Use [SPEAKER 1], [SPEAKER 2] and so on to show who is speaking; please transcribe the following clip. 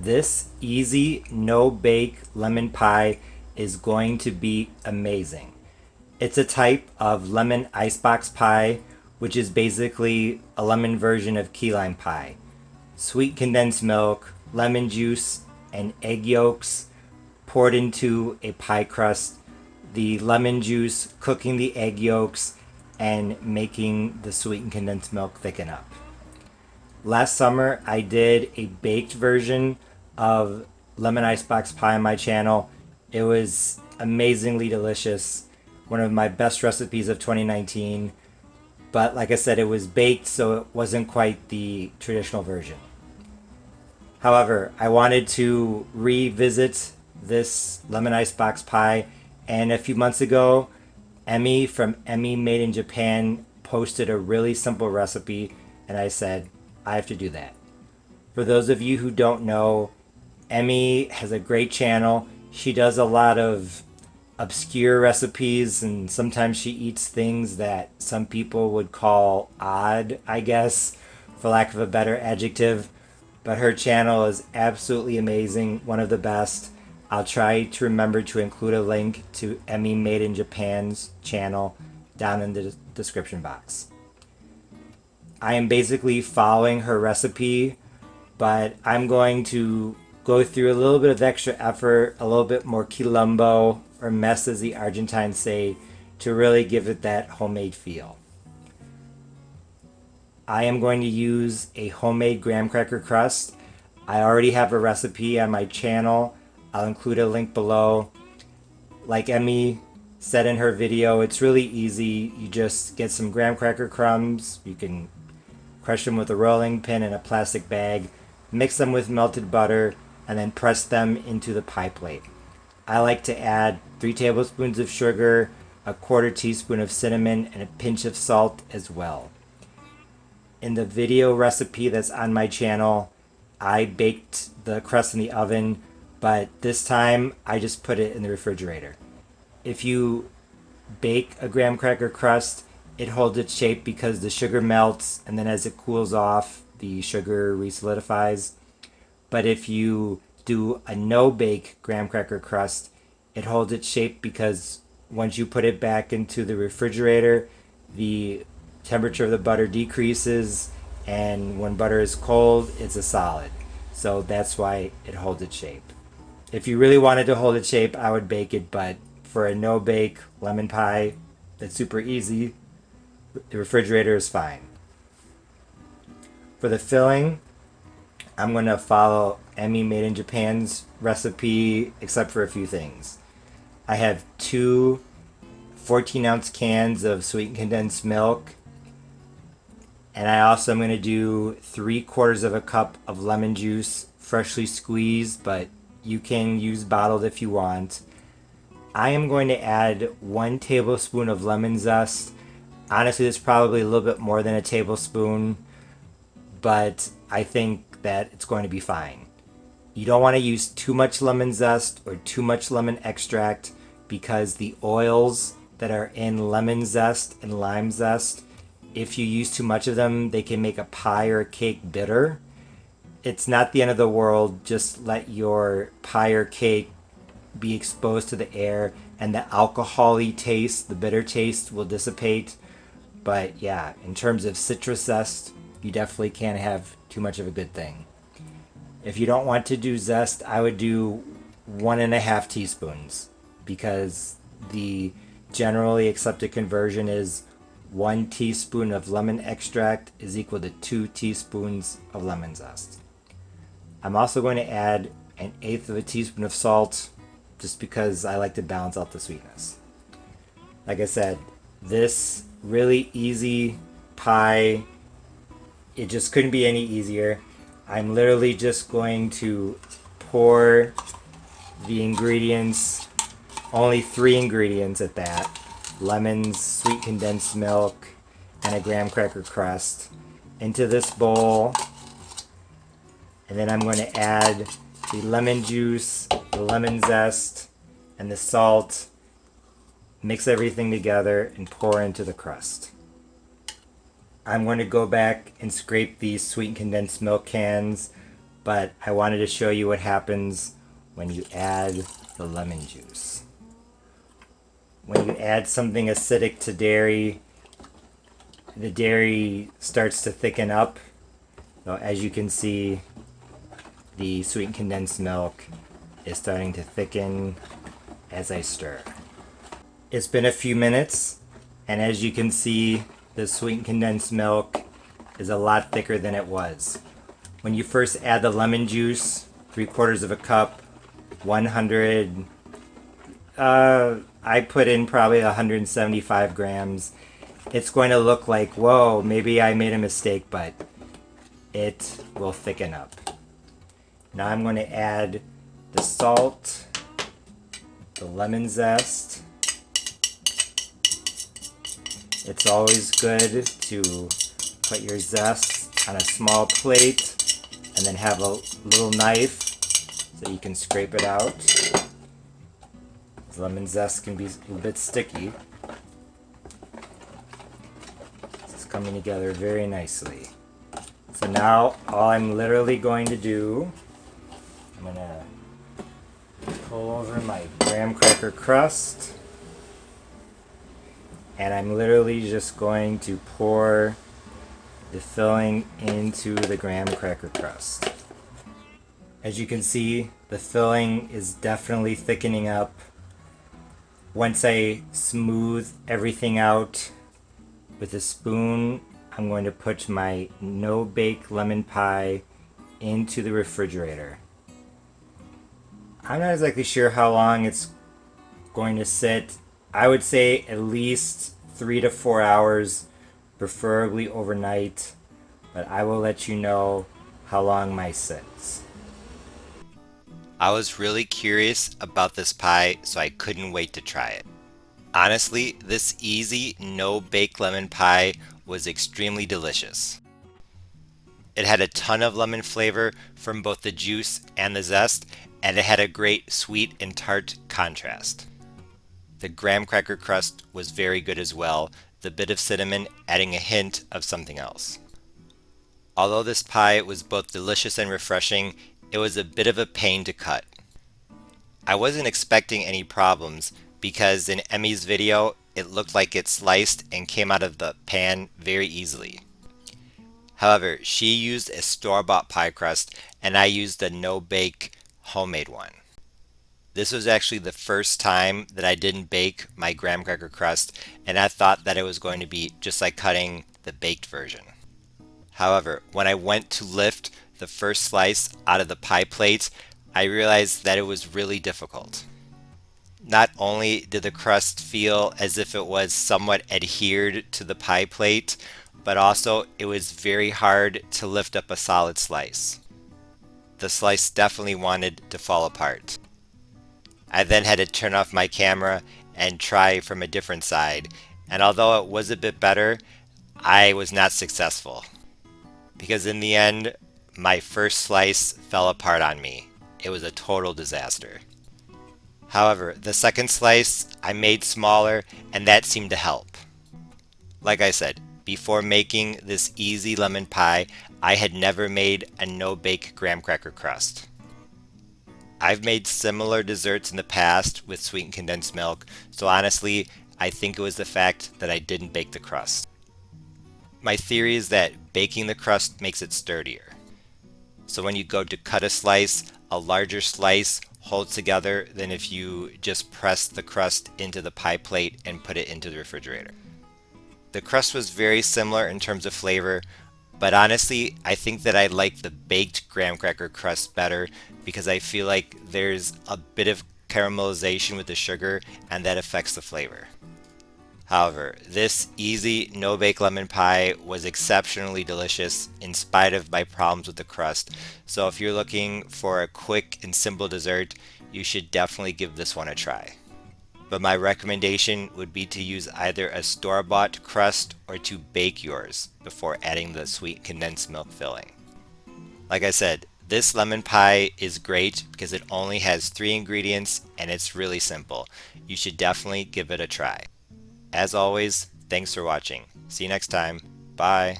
[SPEAKER 1] This easy, no-bake lemon pie is going to be amazing. It's a type of lemon icebox pie, which is basically a lemon version of key lime pie. Sweet condensed milk, lemon juice, and egg yolks poured into a pie crust, the lemon juice cooking the egg yolks, and making the sweetened condensed milk thicken up. Last summer, I did a baked version of lemon icebox pie on my channel. It was amazingly delicious. One of my best recipes of 2019. But like I said, it was baked, so it wasn't quite the traditional version. However, I wanted to revisit this lemon icebox pie, and a few months ago, Emmy from EmmyMadeinJapan posted a really simple recipe, and I said, I have to do that. For those of you who don't know, Emmy has a great channel. She does a lot of obscure recipes, and sometimes she eats things that some people would call odd, I guess, for lack of a better adjective. But her channel is absolutely amazing, one of the best. I'll try to remember to include a link to EmmyMadeinJapan's channel down in the description box. I am basically following her recipe, but I'm going to go through a little bit of extra effort, a little bit more quilombo, or mess as the Argentines say, to really give it that homemade feel. I am going to use a homemade graham cracker crust. I already have a recipe on my channel. I'll include a link below. Like Emmy said in her video, it's really easy. You just get some graham cracker crumbs. You can crush them with a rolling pin in a plastic bag, mix them with melted butter, and then press them into the pie plate. I like to add 3 tablespoons of sugar, a 1/4 teaspoon of cinnamon, and a pinch of salt as well. In the video recipe that's on my channel, I baked the crust in the oven, but this time I just put it in the refrigerator. If you bake a graham cracker crust, it holds its shape because the sugar melts, and then as it cools off, the sugar resolidifies. But if you do a no-bake graham cracker crust, it holds its shape because once you put it back into the refrigerator, the temperature of the butter decreases, and when butter is cold, it's a solid. So that's why it holds its shape. If you really wanted to hold its shape, I would bake it, but for a no-bake lemon pie that's super easy, the refrigerator is fine. For the filling, I'm going to follow EmmyMadeinJapan's recipe, except for a few things. I have 2 14-ounce cans of sweetened condensed milk, and I also am going to do 3/4 cup of lemon juice, freshly squeezed, but you can use bottled if you want. I am going to add 1 tablespoon of lemon zest. Honestly, it's probably a little bit more than a tablespoon, but I think that it's going to be fine. You don't want to use too much lemon zest or too much lemon extract because the oils that are in lemon zest and lime zest, if you use too much of them, they can make a pie or a cake bitter. It's not the end of the world. Just let your pie or cake be exposed to the air, and the alcohol-y taste, the bitter taste, will dissipate. But yeah, in terms of citrus zest, you definitely can't have too much of a good thing. If you don't want to do zest, I would do 1.5 teaspoons because the generally accepted conversion is 1 teaspoon of lemon extract is equal to 2 teaspoons of lemon zest. I'm also going to add 1/8 teaspoon of salt just because I like to balance out the sweetness. Like I said, this really easy pie, it just couldn't be any easier. I'm literally just going to pour the ingredients, only 3 ingredients at that, lemons, sweet condensed milk, and a graham cracker crust, into this bowl. And then I'm going to add the lemon juice, the lemon zest, and the salt. Mix everything together and pour into the crust. I'm going to go back and scrape these sweetened condensed milk cans, but I wanted to show you what happens when you add the lemon juice. When you add something acidic to dairy, the dairy starts to thicken up. So as you can see, the sweetened condensed milk is starting to thicken as I stir. It's been a few minutes, and as you can see, the sweetened condensed milk is a lot thicker than it was. When you first add the lemon juice, 3/4 of a cup, 100, I put in probably 175 grams. It's going to look like, whoa, maybe I made a mistake, but it will thicken up. Now I'm going to add the salt, the lemon zest. It's always good to put your zest on a small plate and then have a little knife so you can scrape it out. Lemon zest can be a bit sticky. It's coming together very nicely. So now all I'm literally going to do, I'm going to pull over my graham cracker crust, and I'm literally just going to pour the filling into the graham cracker crust. As you can see, the filling is definitely thickening up. Once I smooth everything out with a spoon, I'm going to put my no-bake lemon pie into the refrigerator. I'm not exactly sure how long it's going to sit. I would say at least 3 to 4 hours, preferably overnight, but I will let you know how long mine sits.
[SPEAKER 2] I was really curious about this pie, so I couldn't wait to try it. Honestly, this easy, no-bake lemon pie was extremely delicious. It had a ton of lemon flavor from both the juice and the zest, and it had a great sweet and tart contrast. The graham cracker crust was very good as well, the bit of cinnamon adding a hint of something else. Although this pie was both delicious and refreshing, it was a bit of a pain to cut. I wasn't expecting any problems because in Emmy's video it looked like it sliced and came out of the pan very easily. However, she used a store-bought pie crust and I used a no-bake homemade one. This was actually the first time that I didn't bake my graham cracker crust, and I thought that it was going to be just like cutting the baked version. However, when I went to lift the first slice out of the pie plate, I realized that it was really difficult. Not only did the crust feel as if it was somewhat adhered to the pie plate, but also it was very hard to lift up a solid slice. The slice definitely wanted to fall apart. I then had to turn off my camera and try from a different side, and although it was a bit better, I was not successful. Because in the end, my first slice fell apart on me. It was a total disaster. However, the second slice I made smaller, and that seemed to help. Like I said, before making this easy lemon pie, I had never made a no-bake graham cracker crust. I've made similar desserts in the past with sweetened condensed milk, so honestly, I think it was the fact that I didn't bake the crust. My theory is that baking the crust makes it sturdier. So when you go to cut a larger slice holds together than if you just press the crust into the pie plate and put it into the refrigerator. The crust was very similar in terms of flavor, but honestly, I think that I like the baked graham cracker crust better because I feel like there's a bit of caramelization with the sugar and that affects the flavor. However, this easy no-bake lemon pie was exceptionally delicious in spite of my problems with the crust. So if you're looking for a quick and simple dessert, you should definitely give this one a try. But my recommendation would be to use either a store-bought crust or to bake yours before adding the sweet condensed milk filling. Like I said, this lemon pie is great because it only has 3 ingredients and it's really simple. You should definitely give it a try. As always, thanks for watching. See you next time. Bye.